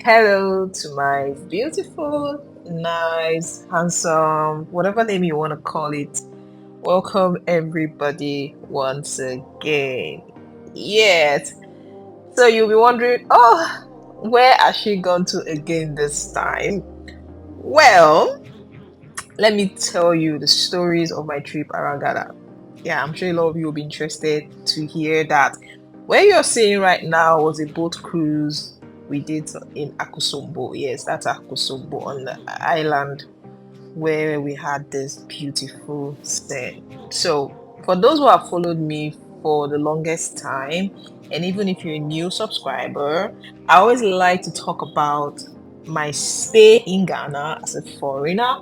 Hello to my beautiful, nice, handsome, whatever name you want to call it. Welcome, everybody, once again. Yes. So you'll be wondering, where has she gone to again this time? Well, let me tell you the stories of my trip around Ghana. Yeah, I'm sure a lot of you will be interested to hear that. Where you're seeing right now was a boat cruise we did in Akusumbo. Yes, that's Akusumbo on the island where we had this beautiful scene. So, for those who have followed me for the longest time, and even if you're a new subscriber, I always like to talk about my stay in Ghana as a foreigner,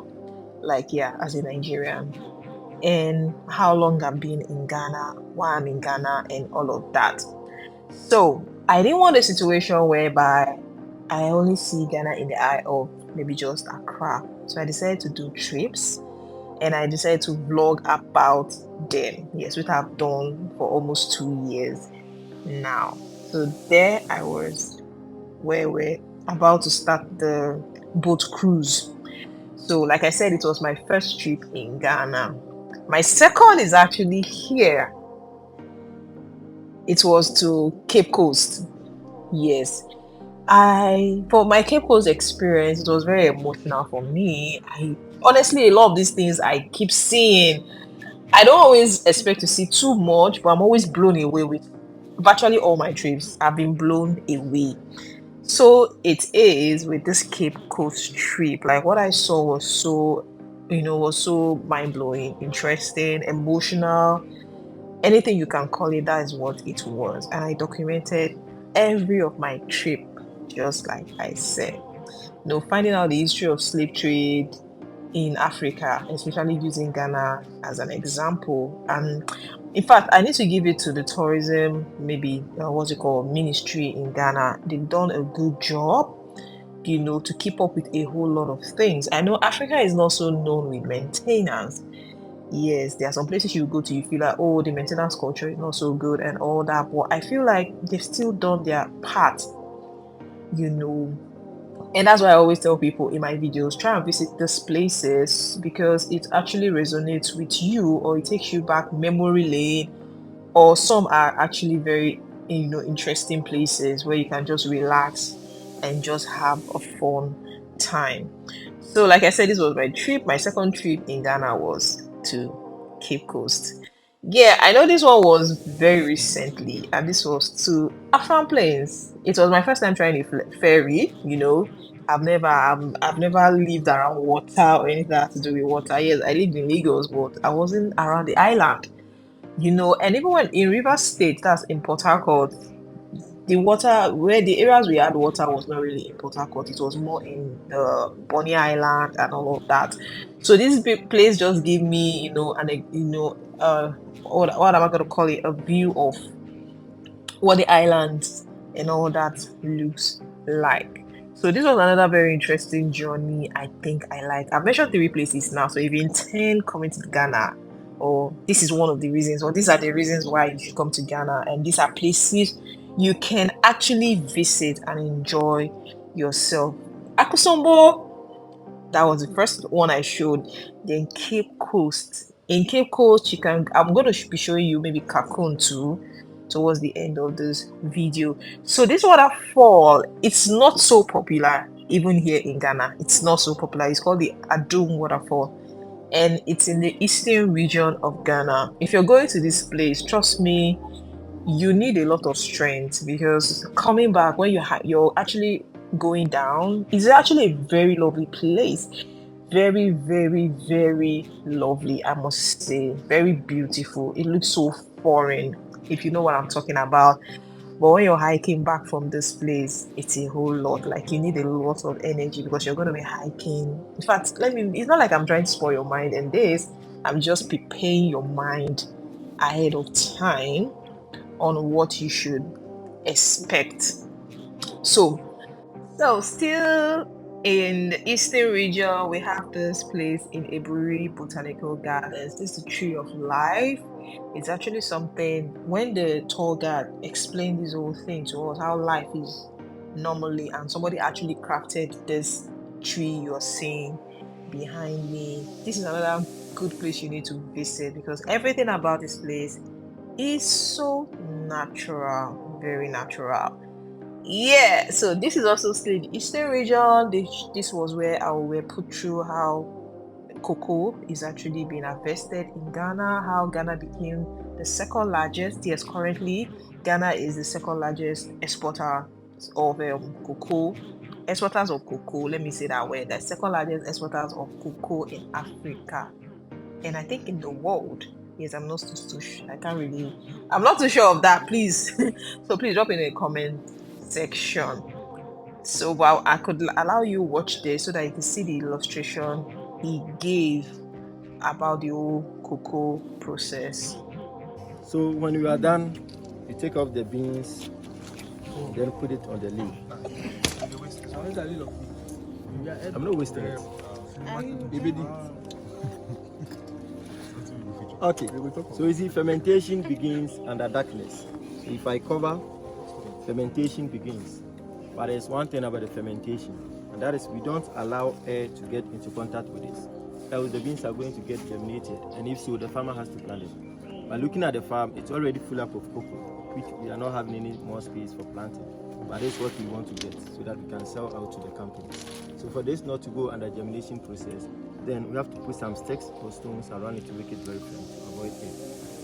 like, yeah, as a Nigerian, and how long I've been in Ghana, why I'm in Ghana, and all of that. So I didn't want a situation whereby I only see Ghana in the eye of maybe just Accra. So I decided to do trips and I decided to vlog about them. Yes, which I've done for almost 2 years now. So there I was, where we're about to start the boat cruise. So, like I said, it was my first trip in Ghana. My second is actually here. It was to Cape Coast. Yes. For my Cape Coast experience, it was very emotional for me. I honestly, a lot of these things I keep seeing. I don't always expect to see too much, but I'm always blown away with virtually all my trips. I've been blown away. So it is with this Cape Coast trip. Like what I saw was so mind blowing, interesting, emotional, anything you can call it, that is what it was. And I documented every of my trip, just like I said. Finding out the history of slave trade in Africa, especially using Ghana as an example. And in fact, I need to give it to the tourism, maybe what's it called, ministry in Ghana. They've done a good job, to keep up with a whole lot of things. I know Africa is not so known with maintenance. Yes, there are some places you go to, you feel like, oh, the maintenance culture is not so good and all that. But I feel like they've still done their part, you know. And that's why I always tell people in my videos, try and visit these places because it actually resonates with you or it takes you back memory lane, or some are actually very, interesting places where you can just relax and just have a fun time. So, like I said, this was my trip. My second trip in Ghana was to Cape Coast. Yeah, I know this one was very recently, and this was to Afan Plains. It was my first time trying a ferry. I've never lived around water or anything that has to do with water. Yes, I lived in Lagos, but I wasn't around the island. And even when in River State, that's in Port Harcourt, the water where the areas we had water was not really in Port Harcourt. It was more in the Bonny Island and all of that. So this big place just gave me, what am I going to call it? A view of what the islands and all that looks like. So this was another very interesting journey. I think I like. I've mentioned 3 places now. So if you intend coming to Ghana, or this is one of the reasons, or these are the reasons why you should come to Ghana, and these are places you can actually visit and enjoy yourself. Akusombo, that was the first one I showed. Then Cape Coast. In Cape Coast, I'm going to be showing you maybe Kakun too towards the end of this video. So this waterfall, it's not so popular even here in Ghana. It's not so popular. It's called the Adum waterfall and it's in the eastern region of Ghana. If you're going to this place, trust me, you need a lot of strength because coming back when you're actually going down, it's actually a very lovely place. Very, very, very lovely, I must say. Very beautiful. It looks so foreign, if you know what I'm talking about. But when you're hiking back from this place, it's a whole lot. Like you need a lot of energy because you're going to be hiking. In fact, it's not like I'm trying to spoil your mind and this. I'm just preparing your mind ahead of time on what you should expect. So, still in the eastern region, we have this place in Eburi Botanical Gardens. This is the tree of life. It's actually something when the tour guide explained this whole thing to us, how life is. normally, and somebody actually crafted this tree you're seeing behind me. This is another good place you need to visit because everything about this place is so natural, very natural. Yeah, so this is also still in the eastern region. This was where I will put through how cocoa is actually being harvested in Ghana, how Ghana became the second largest. Yes, currently Ghana is the second largest exporter of cocoa. Exporters of cocoa, let me say that way. The second largest exporters of cocoa in Africa, and I think in the world. Yes, I'm not too I can't really. I'm not too sure of that. Please, so please drop in the comment section. So while I could allow you watch this so that you can see the illustration he gave about the whole cocoa process. So when you are done, you take off the beans, then put it on the lid. I'm not wasting it. Okay, so you see, fermentation begins under darkness. So if I cover, fermentation begins. But there's one thing about the fermentation, and that is we don't allow air to get into contact with it. Else the beans are going to get germinated, and if so, the farmer has to plant it. By looking at the farm, it's already full up of cocoa, which we are not having any more space for planting. But that's what we want to get so that we can sell out to the companies. So for this not to go under germination process, then we have to put some sticks or stones around it to make it very firm to avoid air.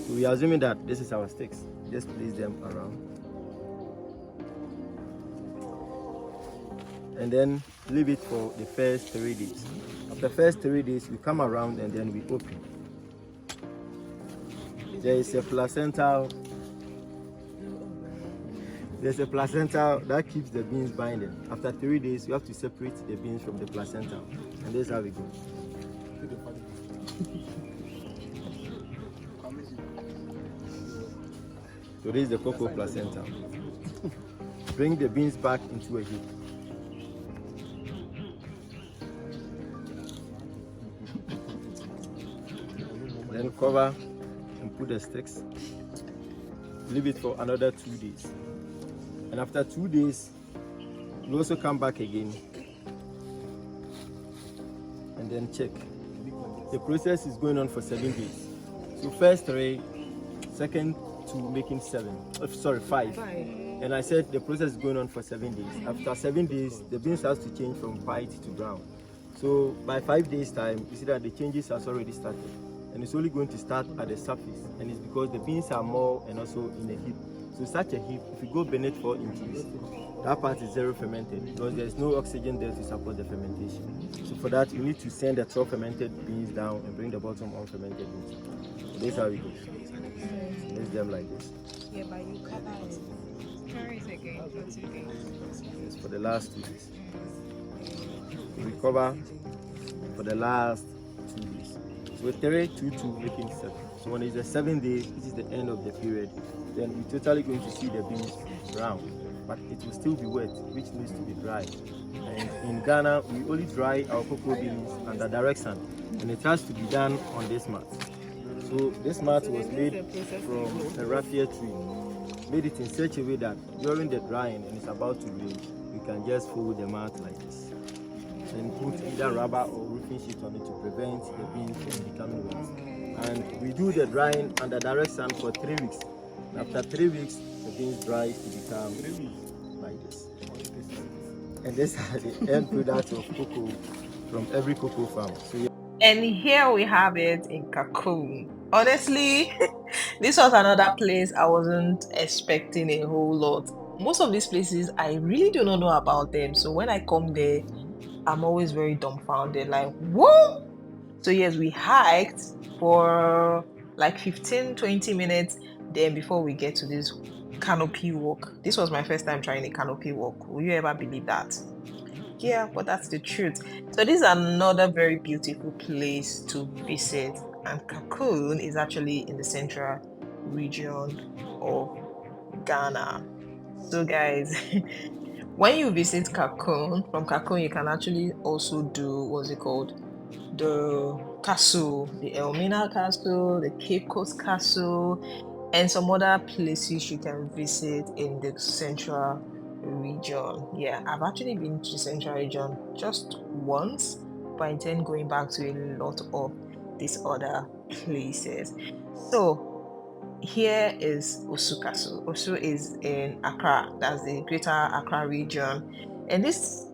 So we are assuming that this is our sticks. Just place them around. And then leave it for the first 3 days. After the first 3 days, we come around and then we open. There's a placental that keeps the beans binding. After 3 days, we have to separate the beans from the placenta, and this is how we go. So this is the cocoa placenta. Bring the beans back into a heap. Then cover and put the sticks. Leave it for another 2 days. And after 2 days, you also come back again and then check. The process is going on for 7 days. So first 3, second 2, making 5. And I said the process is going on for 7 days. After 7 days, the beans has to change from white to brown. So by 5 days time, you see that the changes has already started. And it's only going to start at the surface. And it's because the beans are more and also in a heap. So such a heap, if you go beneath 4 inches, that part is zero fermented because there's no oxygen there to support the fermentation. So for that, you need to send the 12 fermented beans down and bring the bottom unfermented beans. So this is how it goes. Place them like this. Yeah, but you cover it. Carry it again for 2 days. It's for the last 2 days. We cover for the last 2 days. So 3, 2, 2, making 7. So when it's the 7th day, this is the end of the period, then we're totally going to see the beans brown. But it will still be wet, which needs to be dry. And in Ghana, we only dry our cocoa beans under direct sun, and it has to be done on this mat. So this mat was made from a raffia tree. Made it in such a way that during the drying and it's about to rain, you can just fold the mat like this. And put either rubber or roofing sheet on it to prevent the beans from becoming wet. And we do the drying under direct sun for 3 weeks. And after 3 weeks, the beans dry to become like this. And this is the end product of cocoa from every cocoa farm. So And here we have it in Cancun. Honestly, this was another place I wasn't expecting a whole lot. Most of these places, I really do not know about them. So when I come there, I'm always very dumbfounded, like, whoa! So yes, we hiked for like 15-20 minutes then before we get to this canopy walk. This was my first time trying a canopy walk. Will you ever believe that? Yeah, but that's the truth. So this is another very beautiful place to visit, and Cancun is actually in the central region of Ghana. So guys, when you visit Cancun, from Cancun you can actually also do what's it called? The castle, the Elmina Castle, the Cape Coast Castle, and some other places you can visit in the central region. Yeah, I've actually been to the central region just once, but I intend going back to a lot of these other places. So here is Osu Castle. Osu is in Accra, that's the greater Accra region. And this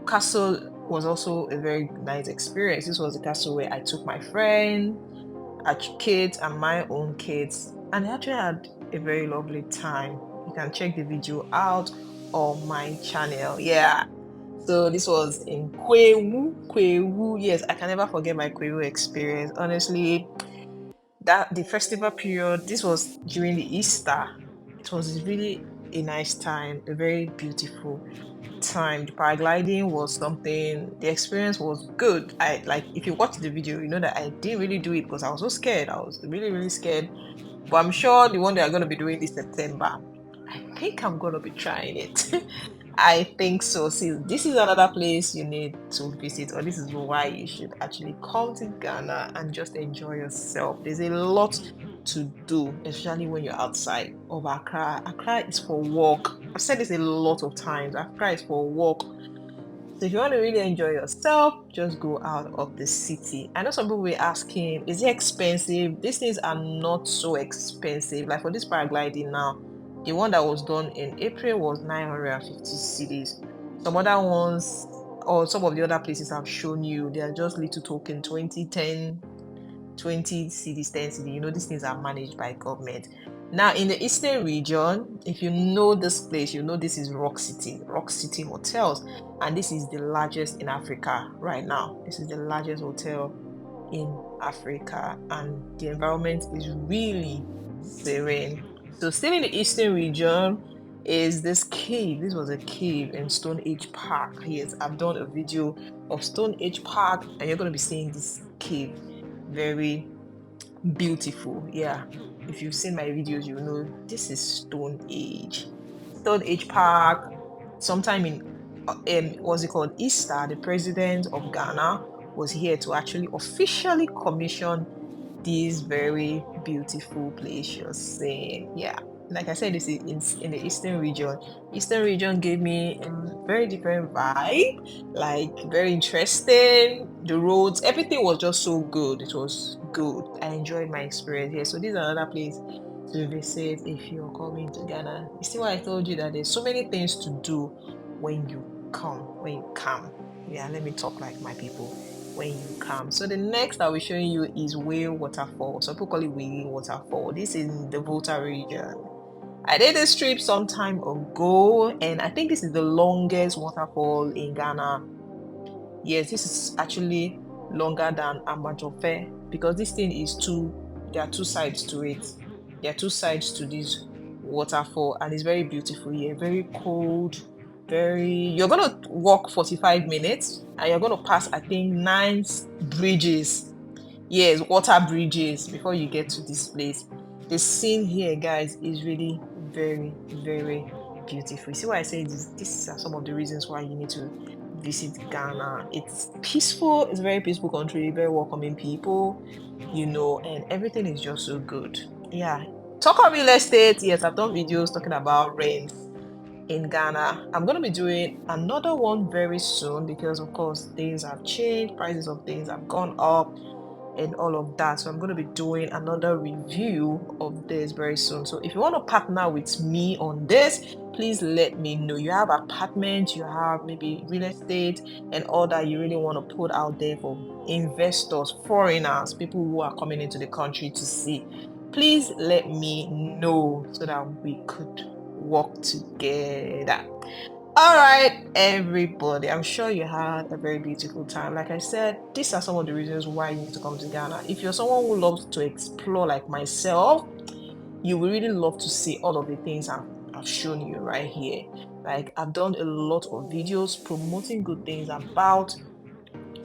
castle was also a very nice experience. This was the castle where I took my friend, our kids, and my own kids, and I actually had a very lovely time. You can check the video out on my channel. Yeah. So this was in Kwewu. Kwewu, yes, I can never forget my Kwewu experience. Honestly, that the festival period, this was during the Easter. It was really a nice time, a very beautiful time. The paragliding was something, the experience was good. I like, if you watch the video, you know that I didn't really do it because I was so scared. I was really, really scared. But I'm sure the one that I'm going to be doing this September, I think I'm going to be trying it. I think so. See, this is another place you need to visit, or this is why you should actually come to Ghana and just enjoy yourself. There's a lot to do, especially when you're outside of Accra. Accra is for work. I've said this a lot of times. Accra is for work. So if you want to really enjoy yourself, just go out of the city. I know some people were asking, is it expensive? These things are not so expensive. Like for this paragliding now, the one that was done in April was 950 cedis. Some other ones, or some of the other places I've shown you, they are just little token 20, 10, 20 cedis, 10 cedis. You know, these things are managed by government. Now, in the eastern region, if you know this place, you know this is Rock City Hotels, and this is the largest in Africa right now. This is the largest hotel in Africa, and the environment is really serene. So, still in the eastern region is this cave. This was a cave in Stone Age Park. Yes, I've done a video of Stone Age Park, and you're going to be seeing this cave. Very beautiful. Yeah, if you've seen my videos, you know this is Stone Age Park. Sometime in what's it called, Easter, the president of Ghana was here to actually officially commission this very beautiful place you're seeing. Yeah, like I said, this is in the eastern region. Eastern region gave me a very different vibe, like very interesting. The roads, everything was just so good. It was good. I enjoyed my experience here. So this is another place to visit if you're coming to Ghana. You see why I told you that there's so many things to do when you come. Yeah, let me talk like my people. When you come. So the next I'll be showing you is Whale Waterfall. Some people call it Whale Waterfall. This is in the Volta region. I did this trip some time ago, and I think this is the longest waterfall in Ghana. Yes, this is actually longer than Amajofe, because this thing is there are two sides to it. There are two sides to this waterfall, and it's very beautiful here. Very cold, you're gonna walk 45 minutes, and you're gonna pass, I think, 9 bridges. Yes, water bridges before you get to this place. The scene here, guys, is really very, very beautiful. You see why I say this? These are some of the reasons why you need to visit Ghana. It's peaceful. It's a very peaceful country, very welcoming people, you know, and everything is just so good. Yeah. Talk of real estate. Yes, I've done videos talking about rent in Ghana. I'm going to be doing another one very soon because, of course, things have changed, prices of things have gone up, and all of that. So I'm going to be doing another review of this very soon. So if you want to partner with me on this, please let me know. You have apartment, you have maybe real estate and all that you really want to put out there for investors, foreigners, people who are coming into the country to see. Please let me know so that we could work together. All right, everybody. I'm sure you had a very beautiful time. Like I said, these are some of the reasons why you need to come to Ghana. If you're someone who loves to explore like myself, you will really love to see all of the things I've shown you right here. Like, I've done a lot of videos promoting good things about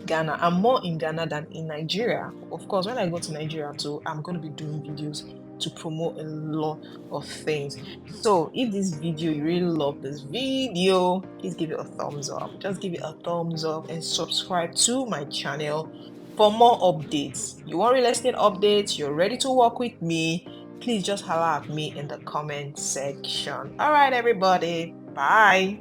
Ghana. I'm more in Ghana than in Nigeria. Of course, when I go to Nigeria too, I'm going to be doing videos to promote a lot of things. So if this video, you really love this video, please give it a thumbs up. Just give it a thumbs up and subscribe to my channel for more updates. You want real estate updates, you're ready to work with me, please just holler at me in the comment section. All right, everybody. Bye.